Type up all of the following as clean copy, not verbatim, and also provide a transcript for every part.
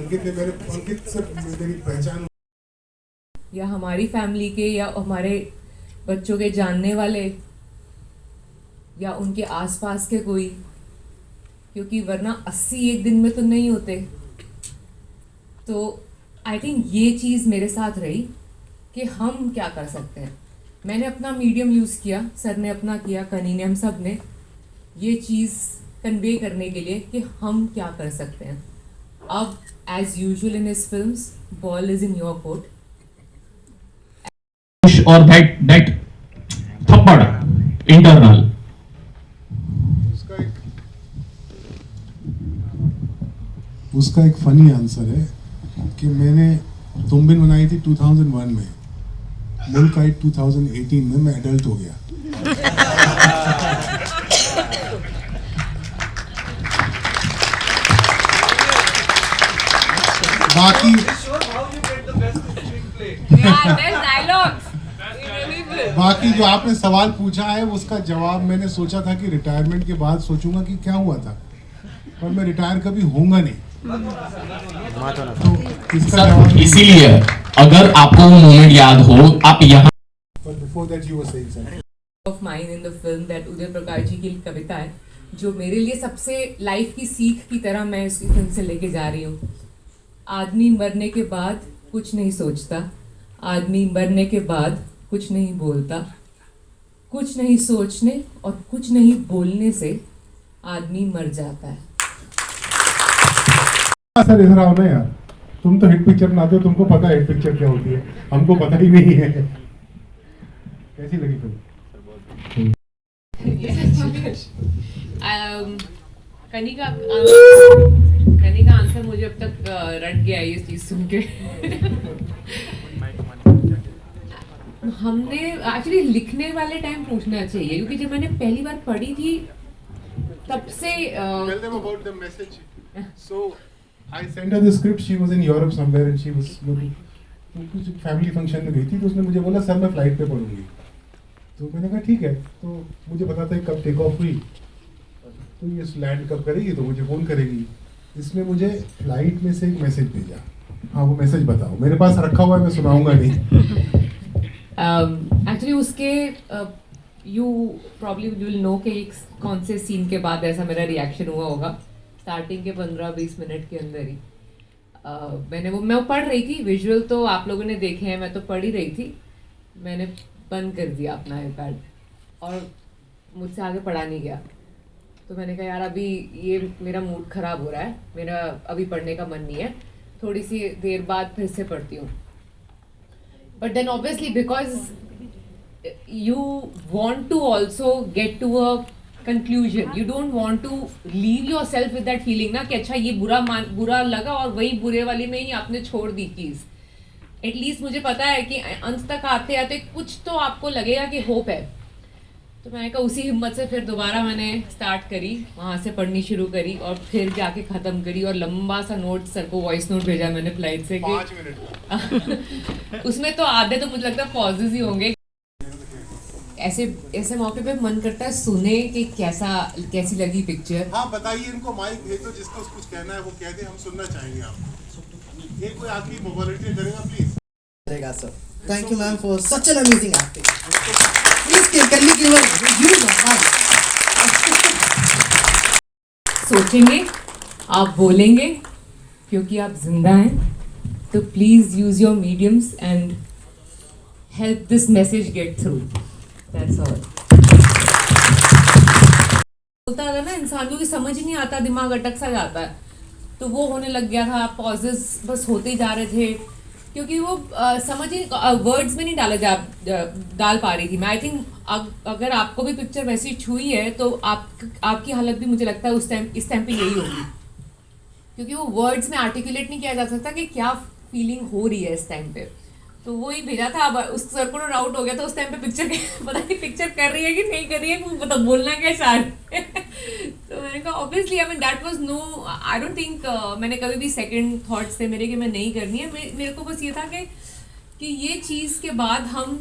अंकित ने मेरे अंकित से मेरी पहचान या हमारी फैमिली के या हमारे बच्चों के जानने वाले या उनके आसपास के कोई, क्योंकि वरना 80 एक दिन में तो नहीं होते। तो आई थिंक ये चीज़ मेरे साथ रही कि हम क्या कर सकते हैं। मैंने अपना मीडियम यूज़ किया, सर ने अपना किया, कनी ने, हम सब ने ये चीज़ कन्वे करने के लिए कि हम क्या कर सकते हैं। अब as usual in his films, ball is in your court. और that थप्पड़ इंटरनल, उसका एक फनी आंसर है कि मैंने तुम बिन बनाई थी 2001 में, मुल्क आई 2018 में, मैं एडल्ट हो गया। बाकी बाकी जो आपने सवाल पूछा है उसका जवाब मैंने सोचा था कि रिटायरमेंट के बाद सोचूंगा कि क्या हुआ था, पर मैं रिटायर कभी होऊंगा नहीं। तो इसका जवाब इसीलिए अगर आपको वो मोमेंट याद हो, आप यहाँ before that you were saying something of mine in the film that Uday Prakash ji की कविता है, जो मेरे लिए सबसे लाइफ की सीख की तरह मैं इसकी फिल्म से लेके जा रही हूँ। आदमी मरने के बाद कुछ नहीं सोचता, आदमी मरने के बाद कुछ नहीं बोलता, कुछ नहीं सोचने और कुछ नहीं बोलने से आदमी मर जाता है। सर इधर आओ ना यार, तुम तो हिट पिक्चर बनाते हो, तुमको पता है हिट पिक्चर क्या होती है, हमको पता ही नहीं है। कैसी लगी फिल्म? कनी का आंसर मुझे अब तक रट गया है ये चीज सुन के। हमने एक्चुअली लिखने वाले टाइम पूछना चाहिए, क्योंकि जब मैंने पहली बार पढ़ी थी तब से Tell them about the message. So I sent her the script. She was in Europe somewhere and she was कुछ फैमिली फंक्शन में गई थी, तो उसने मुझे बोला सर मैं फ्लाइट पे पढ़ूंगी। तो मैंने कहा ठीक है, तो मुझे पता था कब टेक ऑफ हुई, तो ये लैंड कब करेगी, तो मुझे फ़ोन करेगी। इसने मुझे फ्लाइट में से एक मैसेज भेजा। हाँ वो मैसेज बताओ, मेरे पास रखा हुआ है, मैं सुनाऊंगा नहीं। एक्चुअली उसके यू प्रॉब्ली विल नो कि कौन से सीन के बाद ऐसा मेरा रिएक्शन हुआ होगा। स्टार्टिंग के 15-20 मिनट के अंदर ही मैं वो पढ़ रही थी। विजुअल तो आप लोगों ने देखे हैं, मैं तो पढ़ ही रही थी। मैंने बंद कर दिया अपना आईपैड और मुझसे आगे पढ़ा नहीं गया। तो मैंने कहा यार अभी ये मेरा मूड ख़राब हो रहा है, मेरा अभी पढ़ने का मन नहीं है, थोड़ी सी देर बाद फिर से पढ़ती हूँ। But then obviously because you want to also get to a conclusion, you don't want to leave yourself with that feeling ना कि अच्छा ये बुरा लगा और वही बुरे वाली में ही आपने छोड़ दी चीज़। एटलीस्ट मुझे पता है कि अंत तक आते आते कुछ तो आपको लगेगा कि होप है। तो मैंने कहा उसी हिम्मत से फिर दोबारा मैंने स्टार्ट करी, वहाँ से पढ़नी शुरू करी और फिर जाके ख़त्म करी। और लंबा सा नोट सर को वॉइस नोट भेजा मैंने फ्लाइट से कि 5 मिनट उसमें तो आधे तो मुझे लगता है पॉजेज ही होंगे। ऐसे मौके पे मन करता है सुने कि कैसी लगी पिक्चर। हाँ बताइए, इनको माइक भेज दो, जिसको कुछ कहना है वो कह दे, हम सुनना चाहेंगे आपको। एक कोई आखिरी वॉलंटियर करेगा प्लीज। करेगा sir. Thank you ma'am for such an amazing acting. Please can you give a huge सोचेंगे, आप बोलेंगे, क्योंकि आप जिंदा हैं। तो please use your mediums and help this message get through. That's all. बोलता है ना इंसान को कि समझ ही नहीं आता, दिमाग अटक सा जाता है, तो वो होने लग गया था। पॉजेस बस होते ही जा रहे थे, क्योंकि वो समझ ही वर्ड्स में नहीं डाल पा रही थी मैं। आई थिंक अगर आपको भी पिक्चर वैसी छुई है तो आपकी हालत भी मुझे लगता है इस टाइम पे यही होगी, क्योंकि वो वर्ड्स में आर्टिकुलेट नहीं किया जा सकता कि क्या फीलिंग हो रही है इस टाइम पे। तो वो ही भेजा था। अब उस सर को डाउट हो गया था उस टाइम पे पिक्चर पता नहीं पिक्चर कर रही है कि नहीं कर रही है, पता बोलना क्या चाह रही है। तो मैंने कहा obviously I mean that was no, I don't think मैंने कभी भी सेकंड थॉट्स थे मेरे कि मैं नहीं करनी है। मेरे को बस ये था कि ये चीज़ के बाद हम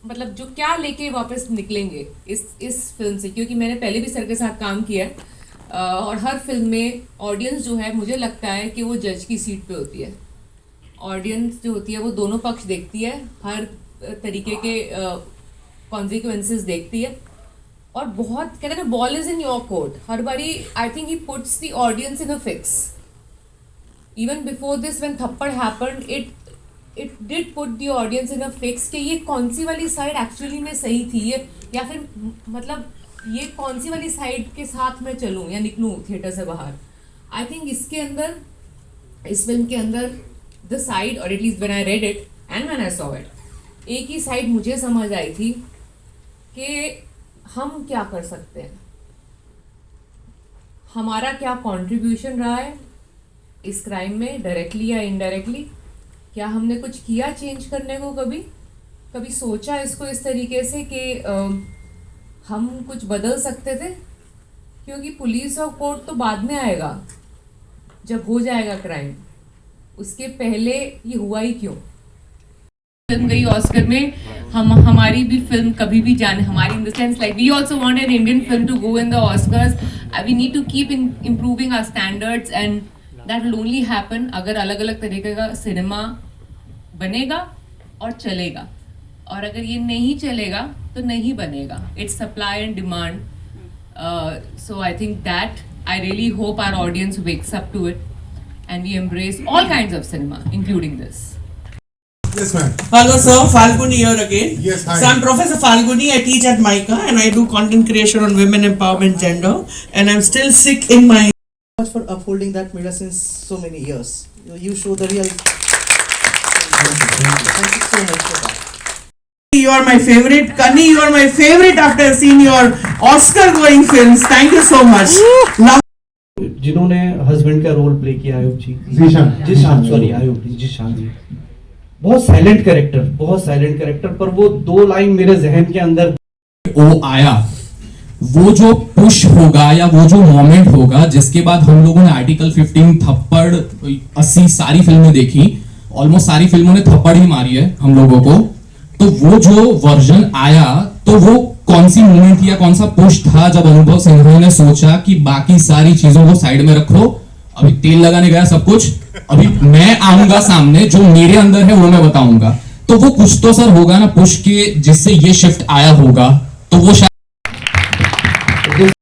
मतलब जो क्या लेके वापस निकलेंगे इस फिल्म से, क्योंकि मैंने पहले भी सर के साथ काम किया है। और हर फिल्म में ऑडियंस जो है मुझे लगता है कि वो जज की सीट पे होती है. ऑडियंस जो होती है वो दोनों पक्ष देखती है, हर तरीके के कॉन्सिक्वेंसेस देखती है, और बहुत कहते हैं ना ball is in your court. हर बारी I think he puts the audience in a fix. Even before this when Thappad happened it did put the audience in a fix कि ये कौन सी वाली साइड एक्चुअली में सही थी, ये या फिर मतलब ये कौन सी वाली साइड के साथ मैं चलूँ या निकलूँ थिएटर से बाहर. आई थिंक इसके अंदर, इस फिल्म के अंदर द साइड, और at least when I read it and when I saw it, एक ही साइड मुझे समझ आई थी कि हम क्या कर सकते हैं, हमारा क्या कंट्रीब्यूशन रहा है इस क्राइम में, डायरेक्टली या इनडायरेक्टली. क्या हमने कुछ किया चेंज करने को, कभी सोचा इसको इस तरीके से कि हम कुछ बदल सकते थे. क्योंकि पुलिस और कोर्ट तो बाद में आएगा जब हो जाएगा क्राइम, उसके पहले ये हुआ ही क्यों. फिल्म गई ऑस्कर में, हमारी भी फिल्म कभी भी जाने, हमारी in the sense like we also want an Indian film to go in the Oscars. We need to keep improving our standards and that will only happen अगर अलग अलग तरीके का सिनेमा बनेगा और चलेगा. और अगर ये नहीं चलेगा तो नहीं बनेगा. It's supply and demand. So I think that I really hope our audience wakes up to it and we embrace all kinds of cinema, including this. Yes, ma'am. Hello, sir. Falguni here again. Yes, hi. So I'm Professor Falguni. I teach at MICA and I do content creation on women empowerment, gender, and I'm still sick in my. Much for upholding that mirror since so many years. You show the real. Thank you so much for that. You are my favorite. Kani, you are my favorite after seeing your Oscar-going films. Thank you so much. Love. जिन्होंने husband का role play किया, आयुब जी, Zeeshan sorry Ayub जी, जिशान जी, बहुत silent character, पर वो 2 line मेरे जहन के अंदर वो आया, वो जो पुश होगा या वो जो मोमेंट होगा जिसके बाद हम लोगों ने आर्टिकल 15, थप्पड़, 80 सारी फिल्में देखी, ऑलमोस्ट सारी फिल्मों ने थप्पड़ ही मारी है हम लोगों को. तो वो जो वर्जन आया, तो वो कौन सी मूवमेंट थी या कौन सा पुश था जब अनुभव सिन्हा ने सोचा कि बाकी सारी चीजों को साइड में रखो, अभी तेल लगाने गया सब कुछ, अभी मैं आऊंगा सामने, जो मेरे अंदर है वो मैं बताऊंगा. तो वो कुछ तो सर होगा ना पुश के, जिससे ये शिफ्ट आया होगा. तो वो